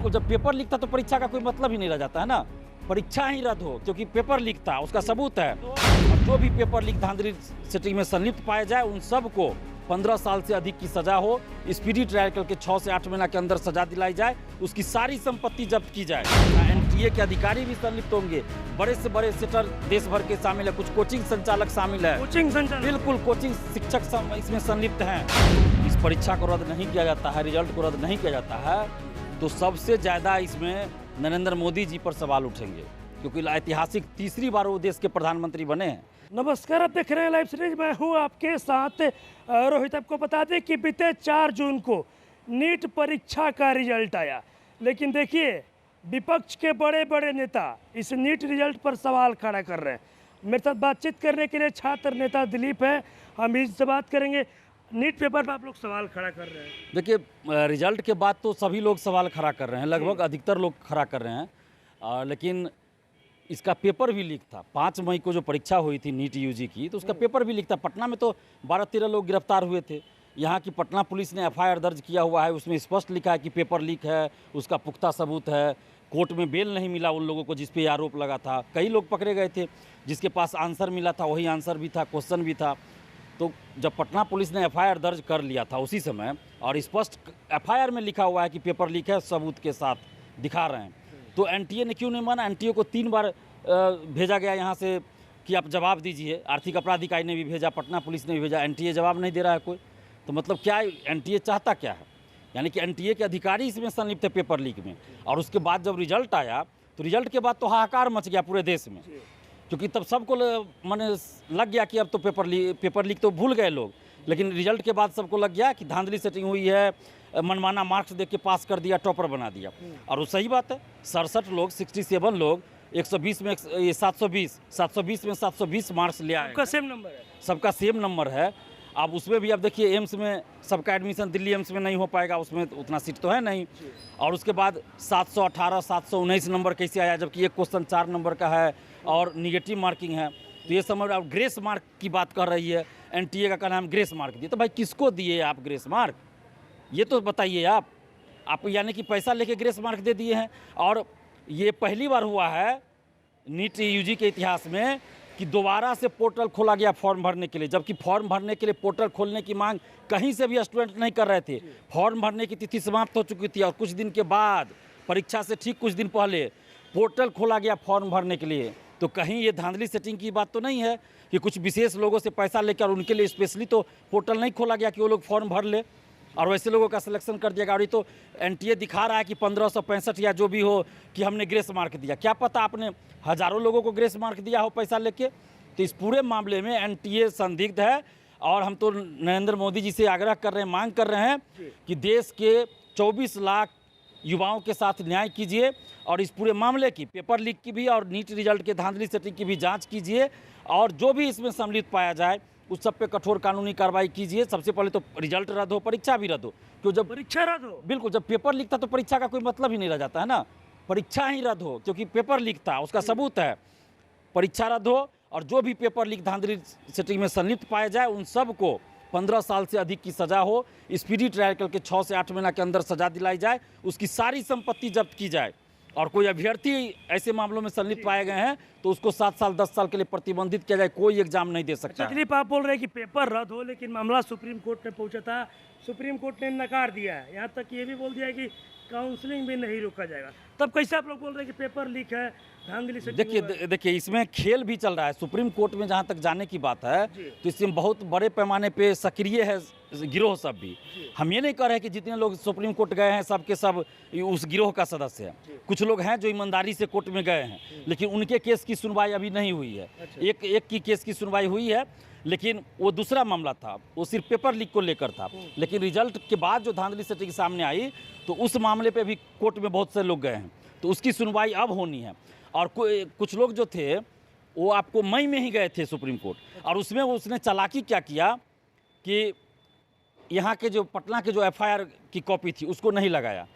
बिल्कुल, जब paper leak था तो परीक्षा का कोई मतलब ही नहीं रह जाता है ना। परीक्षा ही रद्द हो क्योंकि पेपर लीक था, उसका सबूत है। और जो भी पेपर लीक धांधली सेटिंग में संलिप्त पाया जाए उन सबको 15 साल से अधिक की सजा हो, स्पीडी ट्रायल करके 6 से 8 महीना के अंदर सजा दिलाई जाए, उसकी सारी संपत्ति जब्त की जाए। एनटीए के अधिकारी भी संलिप्त होंगे, बड़े से बड़े सेटर देश भर के शामिल है, कुछ कोचिंग संचालक शामिल है, कोचिंग संचालक, बिल्कुल कोचिंग शिक्षक इसमें संलिप्त हैं। इस परीक्षा को रद्द नहीं किया जाता है, रिजल्ट को रद्द नहीं किया जाता है तो सबसे ज़्यादा इसमें नरेंद्र मोदी जी पर सवाल उठेंगे, क्योंकि ऐतिहासिक तीसरी बार वो देश के प्रधानमंत्री बने हैं। नमस्कार, आप देख रहे हैं लाइव सीरीज, मैं हूं आपके साथ रोहित। आपको बता दें कि बीते 4 जून को नीट परीक्षा का रिजल्ट आया, लेकिन देखिए विपक्ष के बड़े बड़े नेता इस नीट रिजल्ट पर सवाल खड़ा कर रहे हैं। मेरे साथ बातचीत करने के लिए छात्र नेता दिलीप है, हम इससे बात करेंगे। नीट पेपर पर आप लोग सवाल खड़ा कर रहे हैं। देखिए, रिजल्ट के बाद तो सभी लोग सवाल खड़ा कर रहे हैं, लगभग अधिकतर लोग खड़ा कर रहे हैं, लेकिन इसका पेपर भी लीक था। 5 मई को जो परीक्षा हुई थी नीट यूजी की, तो उसका पेपर भी लीक था। पटना में तो 12-13 लोग गिरफ्तार हुए थे। यहाँ की पटना पुलिस ने एफआईआर दर्ज किया हुआ है, उसमें स्पष्ट लिखा है कि पेपर लीक है, उसका पुख्ता सबूत है। कोर्ट में बेल नहीं मिला उन लोगों को जिस पे आरोप लगा था। कई लोग पकड़े गए थे, जिसके पास आंसर मिला था वही आंसर भी था, क्वेश्चन भी था। तो जब पटना पुलिस ने एफआईआर दर्ज कर लिया था उसी समय, और स्पष्ट एफआईआर में लिखा हुआ है कि पेपर लीक है, सबूत के साथ दिखा रहे हैं, तो एनटीए ने क्यों नहीं माना? एनटीए को 3 बार भेजा गया यहाँ से कि आप जवाब दीजिए। आर्थिक अपराध इकाई ने भी भेजा, पटना पुलिस ने भी भेजा, एनटीए जवाब नहीं दे रहा है कोई। तो मतलब क्या एनटीए चाहता क्या है? यानी कि एनटीए के अधिकारी इसमें संलिप्त है पेपर लीक में। और उसके बाद जब रिजल्ट आया तो रिजल्ट के बाद तो हाहाकार मच गया पूरे देश में, क्योंकि तब सबको माने लग गया कि अब तो पेपर लीक तो भूल गए लोग, लेकिन रिजल्ट के बाद सबको लग गया कि धांधली सेटिंग हुई है, मनमाना मार्क्स देख के पास कर दिया, टॉपर बना दिया। और वो सही बात है, 67 लोग, 67 लोग 120 में 720 में 720 मार्क्स ले आए। सबका सेम नंबर है, सबका सेम नंबर है। अब उसमें भी अब देखिए एम्स में सबका एडमिशन दिल्ली एम्स में नहीं हो पाएगा, उसमें उतना सीट तो है नहीं। और उसके बाद 718 719 नंबर कैसे आया, जबकि एक क्वेश्चन 4 नंबर का है और निगेटिव मार्किंग है। तो ये समझ, अब ग्रेस मार्क की बात कर रही है एनटीए का, कहना हम ग्रेस मार्क दिए। तो भाई किसको दिए आप ग्रेस मार्क, ये तो बताइए आप यानी कि पैसा लेके ग्रेस मार्क दे दिए हैं। और ये पहली बार हुआ है नीट यूजी के इतिहास में कि दोबारा से पोर्टल खोला गया फॉर्म भरने के लिए, जबकि फॉर्म भरने के लिए पोर्टल खोलने की मांग कहीं से भी स्टूडेंट नहीं कर रहे थे। फॉर्म भरने की तिथि समाप्त हो चुकी थी और कुछ दिन के बाद, परीक्षा से ठीक कुछ दिन पहले पोर्टल खोला गया फॉर्म भरने के लिए। तो कहीं ये धांधली सेटिंग की बात तो नहीं है कि कुछ विशेष लोगों से पैसा लेकर उनके लिए स्पेशली तो पोर्टल नहीं खोला गया कि वो लोग फॉर्म भर ले और वैसे लोगों का सिलेक्शन कर दिया। और ये तो एनटीए दिखा रहा है कि 1565 या जो भी हो कि हमने ग्रेस मार्क दिया। क्या पता आपने हज़ारों लोगों को ग्रेस मार्क दिया हो पैसा लेके। तो इस पूरे मामले में एनटीए संदिग्ध है। और हम तो नरेंद्र मोदी जी से आग्रह कर रहे हैं, मांग कर रहे हैं कि देश के 24 लाख युवाओं के साथ न्याय कीजिए और इस पूरे मामले की, पेपर लीक की भी और नीट रिजल्ट के धांधली सेटिंग की भी जांच कीजिए। और जो भी इसमें सम्मिलित पाया जाए उस सब पे कठोर कानूनी कार्रवाई कीजिए। सबसे पहले तो रिजल्ट रद्द हो, परीक्षा भी रद्द हो। क्यों, जब परीक्षा रद्द हो, बिल्कुल, जब पेपर लीक था तो परीक्षा का कोई मतलब ही नहीं रह जाता है ना। परीक्षा ही रद्द हो क्योंकि पेपर लीक था, उसका सबूत है। परीक्षा रद्द हो और जो भी पेपर लीक धांधली सेटिंग में संलिप्त पाया जाए उन सबको 15 साल से अधिक की सजा हो, स्पीडी ट्रायल करके 6 से 8 महीना के अंदर सजा दिलाई जाए, उसकी सारी संपत्ति जब्त की जाए। और कोई अभ्यर्थी ऐसे मामलों में संलिप्त पाए गए हैं तो उसको 7 साल 10 साल के लिए प्रतिबंधित किया जाए, कोई एग्जाम नहीं दे सकता। दिलीप, आप बोल रहे हैं कि पेपर रद्द हो, लेकिन मामला सुप्रीम कोर्ट में पहुंचा था, सुप्रीम कोर्ट ने नकार दिया है। यहाँ तक ये भी बोल दिया है कि काउंसलिंग भी नहीं रोका जाएगा। तब कैसे आप लोग बोल रहे हैं कि पेपर लीक है, धांधली से? देखिए इसमें खेल भी चल रहा है। सुप्रीम कोर्ट में जहाँ तक जाने की बात है तो इसमें बहुत बड़े पैमाने पे सक्रिय है गिरोह सब भी। हम ये नहीं कह रहे कि जितने लोग सुप्रीम कोर्ट गए हैं सब के सब उस गिरोह का सदस्य हैं। कुछ लोग हैं जो ईमानदारी से कोर्ट में गए हैं, लेकिन उनके केस की सुनवाई अभी नहीं हुई है। एक की केस की सुनवाई हुई है, लेकिन वो दूसरा मामला था, वो सिर्फ पेपर लीक को लेकर था। लेकिन रिजल्ट के बाद जो धांधली सेटिंग सामने आई तो उस मामले पे भी कोर्ट में बहुत से लोग गए हैं, तो उसकी सुनवाई अब होनी है। और कुछ लोग जो थे वो आपको मई में ही गए थे सुप्रीम कोर्ट, और उसमें उसने चालाकी क्या किया कि यहाँ के जो पटना के जो एफआईआर की कॉपी थी उसको नहीं लगाया।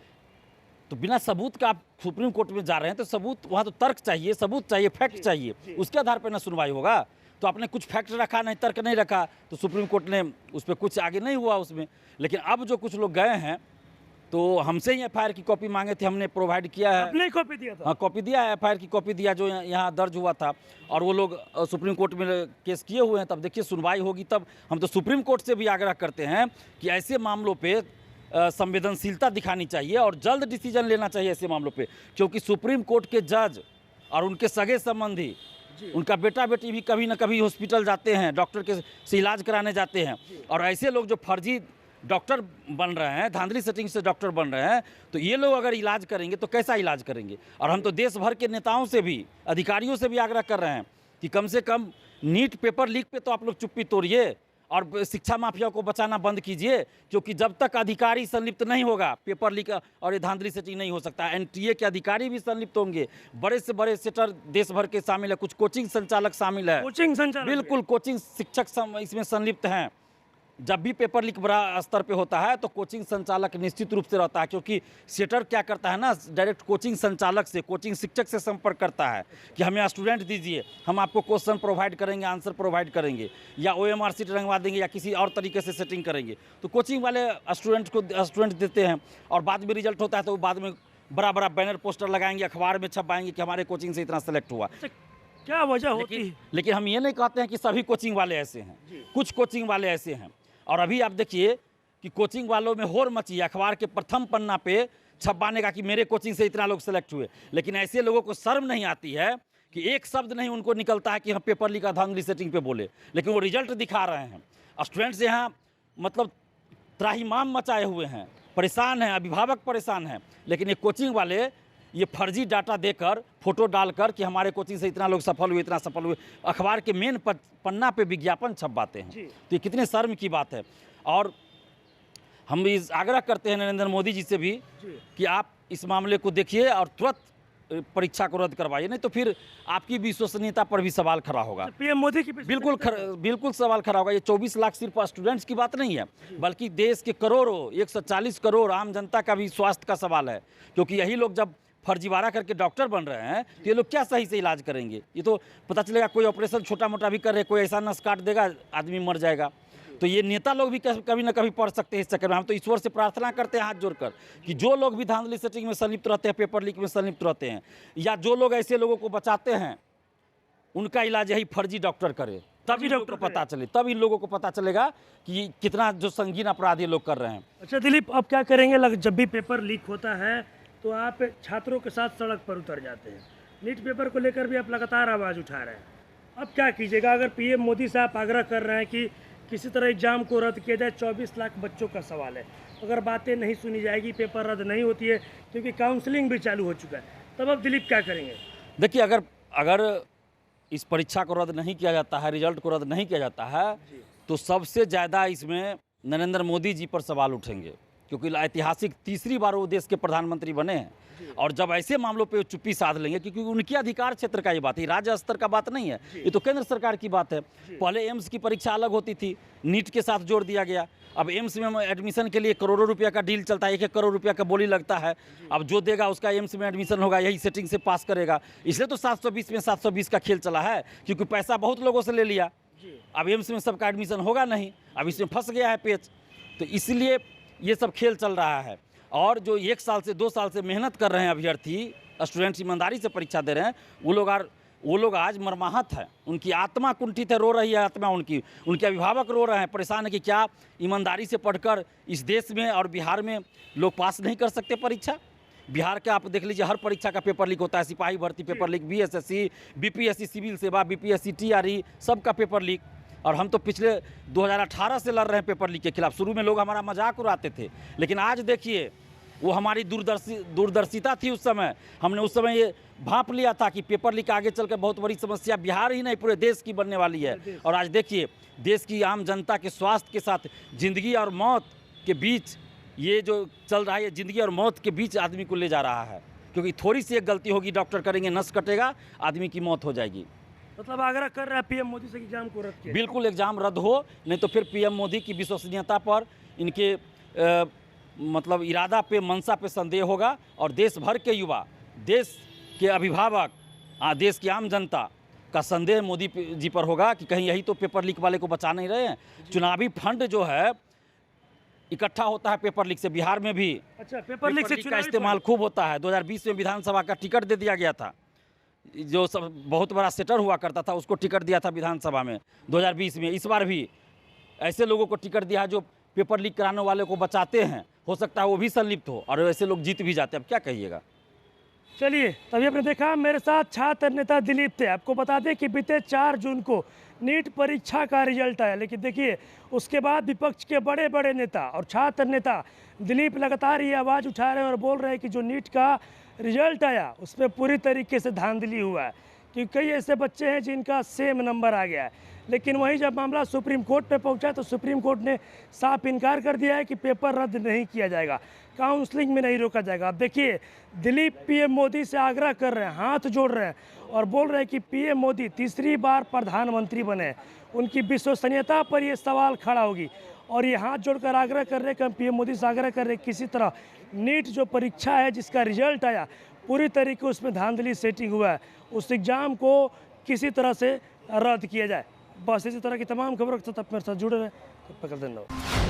तो बिना सबूत का आप सुप्रीम कोर्ट में जा रहे हैं तो सबूत, वहाँ तो तर्क चाहिए, सबूत चाहिए, फैक्ट चाहिए, उसके आधार पर ना सुनवाई होगा। तो आपने कुछ फैक्ट रखा, नहीं तर्क नहीं रखा, तो सुप्रीम कोर्ट ने उस पर कुछ आगे नहीं हुआ उसमें। लेकिन अब जो कुछ लोग गए हैं तो हमसे ही एफआईआर की कॉपी मांगे थे, हमने प्रोवाइड किया है। आपने कॉपी दिया था? हाँ, कॉपी दिया है, एफआईआर की कॉपी दिया जो यहाँ दर्ज हुआ था। और वो लोग सुप्रीम कोर्ट में केस किए हुए हैं। तब देखिए सुनवाई होगी, तब हम तो सुप्रीम कोर्ट से भी आग्रह करते हैं कि ऐसे मामलों पे संवेदनशीलता दिखानी चाहिए और जल्द डिसीजन लेना चाहिए ऐसे मामलों पे, क्योंकि सुप्रीम कोर्ट के जज और उनके सगे संबंधी, उनका बेटा बेटी भी कभी ना कभी हॉस्पिटल जाते हैं, डॉक्टर के से इलाज कराने जाते हैं। और ऐसे लोग जो फर्जी डॉक्टर बन रहे हैं, धांधली सेटिंग से डॉक्टर बन रहे हैं, तो ये लोग अगर इलाज करेंगे तो कैसा इलाज करेंगे। और हम तो देश भर के नेताओं से भी, अधिकारियों से भी आग्रह कर रहे हैं कि कम से कम नीट पेपर लीक पे तो आप लोग चुप्पी तोड़िए और शिक्षा माफिया को बचाना बंद कीजिए, क्योंकि जब तक अधिकारी संलिप्त नहीं होगा पेपर लीक और ये धांधली सेटिंग नहीं हो सकता। एनटीए के अधिकारी भी संलिप्त होंगे, बड़े से बड़े सेटर देश भर के शामिल है, कुछ कोचिंग संचालक शामिल है, कोचिंग संचालक? बिल्कुल, कोचिंग शिक्षक इसमें संलिप्त हैं। जब भी पेपर लीक बड़ा स्तर पे होता है तो कोचिंग संचालक निश्चित रूप से रहता है, क्योंकि सेटर क्या करता है ना, डायरेक्ट कोचिंग संचालक से, कोचिंग शिक्षक से संपर्क करता है कि हमें स्टूडेंट दीजिए, हम आपको क्वेश्चन प्रोवाइड करेंगे, आंसर प्रोवाइड करेंगे, या OMR सीट रंगवा देंगे या किसी और तरीके से सेटिंग करेंगे। तो कोचिंग वाले स्टूडेंट देते हैं और बाद में रिजल्ट होता है तो बाद में बड़ा बड़ा बैनर पोस्टर लगाएंगे, अखबार में छपाएंगे कि हमारे कोचिंग से इतना सेलेक्ट हुआ। क्या वजह होती है? लेकिन हम ये नहीं कहते हैं कि सभी कोचिंग वाले ऐसे हैं, कुछ कोचिंग वाले ऐसे हैं। और अभी आप देखिए कि कोचिंग वालों में होड़ मची, अखबार के प्रथम पन्ना पे छपाने का कि मेरे कोचिंग से इतना लोग सेलेक्ट हुए। लेकिन ऐसे लोगों को शर्म नहीं आती है कि एक शब्द नहीं उनको निकलता है कि हम पेपर लीक धांधली सेटिंग पे बोले, लेकिन वो रिजल्ट दिखा रहे हैं। स्टूडेंट्स यहाँ मतलब त्राहिमाम मचाए हुए हैं, परेशान हैं, अभिभावक परेशान हैं, लेकिन ये कोचिंग वाले ये फर्जी डाटा देकर, फोटो डालकर कि हमारे कोचिंग से इतना लोग सफल हुए, इतना सफल हुए, अखबार के मेन पन्ना पे विज्ञापन छपवाते हैं। तो ये कितने शर्म की बात है। और हम इस आग्रह करते हैं नरेंद्र मोदी जी से भी कि आप इस मामले को देखिए और तुरंत परीक्षा को रद्द करवाइए, नहीं तो फिर आपकी विश्वसनीयता पर भी सवाल खड़ा होगा। पीएम मोदी की बिल्कुल सवाल खड़ा होगा। ये 24 लाख सिर्फ स्टूडेंट्स की बात नहीं है, बल्कि देश के करोड़ों, 140 करोड़ आम जनता का भी स्वास्थ्य का सवाल है, क्योंकि यही लोग जब फर्जीवाड़ा करके डॉक्टर बन रहे हैं तो ये लोग क्या सही से इलाज करेंगे। ये तो पता चलेगा कोई ऑपरेशन छोटा मोटा भी कर रहे, कोई ऐसा नस काट देगा, आदमी मर जाएगा। तो ये नेता लोग भी कभी ना कभी पढ़ सकते हैं इस चक्कर में। हम तो ईश्वर से प्रार्थना करते हैं हाथ जोड़कर कि जो लोग भी धांधली सेटिंग में संलिप्त रहते हैं, पेपर लीक में संलिप्त रहते हैं, या जो लोग ऐसे लोगों को बचाते हैं, उनका इलाज यही फर्जी डॉक्टर करे, तभी डॉक्टर पता चले, तब इन लोगों को पता चलेगा कि कितना जो संगीन अपराध ये लोग कर रहे हैं। अच्छा दिलीप, अब क्या करेंगे? जब भी पेपर लीक होता है तो आप छात्रों के साथ सड़क पर उतर जाते हैं, नीट पेपर को लेकर भी आप लगातार आवाज़ उठा रहे हैं, अब क्या कीजिएगा? अगर पीएम मोदी साहब आग्रह कर रहे हैं कि किसी तरह एग्जाम को रद्द किया जाए, 24 लाख बच्चों का सवाल है, अगर बातें नहीं सुनी जाएगी, पेपर रद्द नहीं होती है, क्योंकि काउंसलिंग भी चालू हो चुका है, तब अब दिलीप क्या करेंगे? देखिए, अगर इस परीक्षा को रद्द नहीं किया जाता है, रिजल्ट को रद्द नहीं किया जाता है, तो सबसे ज़्यादा इसमें नरेंद्र मोदी जी पर सवाल उठेंगे, क्योंकि ऐतिहासिक तीसरी बार वो देश के प्रधानमंत्री बने हैं। और जब ऐसे मामलों पे चुप्पी साध लेंगे, क्योंकि उनके अधिकार क्षेत्र का ये बात है, राज्य स्तर का बात नहीं है, ये तो केंद्र सरकार की बात है। पहले एम्स की परीक्षा अलग होती थी, नीट के साथ जोड़ दिया गया। अब एम्स में एडमिशन के लिए करोड़ों रुपया का डील चलता है, 1-1 करोड़ रुपया का बोली लगता है। अब जो देगा उसका एम्स में एडमिशन होगा, यही सेटिंग से पास करेगा। इसलिए तो 720 में 720 का खेल चला है, क्योंकि पैसा बहुत लोगों से ले लिया। अब एम्स में सबका एडमिशन होगा नहीं, अब इसमें फंस गया है पेच, तो इसलिए ये सब खेल चल रहा है। और जो 1 साल से 2 साल से मेहनत कर रहे हैं अभ्यर्थी, स्टूडेंट्स ईमानदारी से परीक्षा दे रहे हैं, वो लोग आज मर्माहत है, उनकी आत्मा कुंठित है, रो रही है आत्मा उनकी, उनके अभिभावक रो रहे हैं, परेशान है कि क्या ईमानदारी से पढ़कर इस देश में और बिहार में लोग पास नहीं कर सकते परीक्षा। बिहार के आप देख लीजिए, हर परीक्षा का पेपर लीक होता है, सिपाही भर्ती paper leak, BSSC, BPSC civil सेवा, BPSC TRE, सबका पेपर लीक। और हम तो पिछले 2018 से लड़ रहे हैं पेपर लीक के खिलाफ। शुरू में लोग हमारा मजाक उड़ाते थे, लेकिन आज देखिए वो हमारी दूरदर्शिता थी उस समय। हमने उस समय ये भांप लिया था कि पेपर लीक आगे चलकर बहुत बड़ी समस्या बिहार ही नहीं पूरे देश की बनने वाली है। और आज देखिए, देश की आम जनता के स्वास्थ्य के साथ जिंदगी और मौत के बीच ये जो चल रहा है, ये जिंदगी और मौत के बीच आदमी को ले जा रहा है, क्योंकि थोड़ी सी एक गलती होगी, डॉक्टर करेंगे, नस कटेगा, आदमी की मौत हो जाएगी। मतलब आग्रह कर रहा है पीएम मोदी से एग्जाम को रद्द किया। बिल्कुल एग्जाम रद्द हो, नहीं तो फिर पीएम मोदी की विश्वसनीयता पर, इनके मतलब इरादा पे, मंशा पे संदेह होगा। और देश भर के युवा, देश के अभिभावक, देश की आम जनता का संदेह मोदी जी पर होगा कि कहीं यही तो पेपर लीक वाले को बचा नहीं रहे हैं। चुनावी फंड जो है इकट्ठा होता है पेपर लीक से। बिहार में भी अच्छा, पेपर लीक से का चुनावी इस्तेमाल खूब होता है। 2020 में विधानसभा का टिकट दे दिया गया था, जो सब बहुत बड़ा सेटर हुआ करता था उसको टिकट दिया था विधानसभा में 2020 में। इस बार भी ऐसे लोगों को टिकट दिया है जो पेपर लीक कराने वाले को बचाते हैं, हो सकता है वो भी संलिप्त हो और ऐसे लोग जीत भी जाते हैं। अब क्या कहिएगा। चलिए, तभी आपने देखा मेरे साथ छात्र नेता दिलीप थे। आपको बता दें कि बीते 4 जून को नीट परीक्षा का रिजल्ट आया, लेकिन देखिए उसके बाद विपक्ष के बड़े बड़े नेता और छात्र नेता दिलीप लगातार ये आवाज़ उठा रहे हैं और बोल रहे हैं कि जो नीट का रिजल्ट आया उसमें पूरी तरीके से धांधली हुआ है, क्योंकि कई ऐसे बच्चे हैं जिनका सेम नंबर आ गया है। लेकिन वहीं जब मामला सुप्रीम कोर्ट पे पहुंचा तो सुप्रीम कोर्ट ने साफ इनकार कर दिया है कि पेपर रद्द नहीं किया जाएगा, काउंसलिंग में नहीं रोका जाएगा। अब देखिए दिलीप पीएम मोदी से आग्रह कर रहे हैं, हाथ जोड़ रहे हैं और बोल रहे हैं कि पीएम मोदी तीसरी बार प्रधानमंत्री बने, उनकी विश्वसनीयता पर ये सवाल खड़ा होगी। और ये हाथ जोड़कर आग्रह कर रहे हैं कि हम पीएम मोदी से आग्रह कर रहे हैं किसी तरह नीट जो परीक्षा है जिसका रिजल्ट आया पूरी तरीके उसमें धांधली सेटिंग हुआ है, उस एग्ज़ाम को किसी तरह से रद्द किया जाए। बस इसी तरह की तमाम खबरों के साथ आप मेरे साथ जुड़े रहें। धन्यवाद।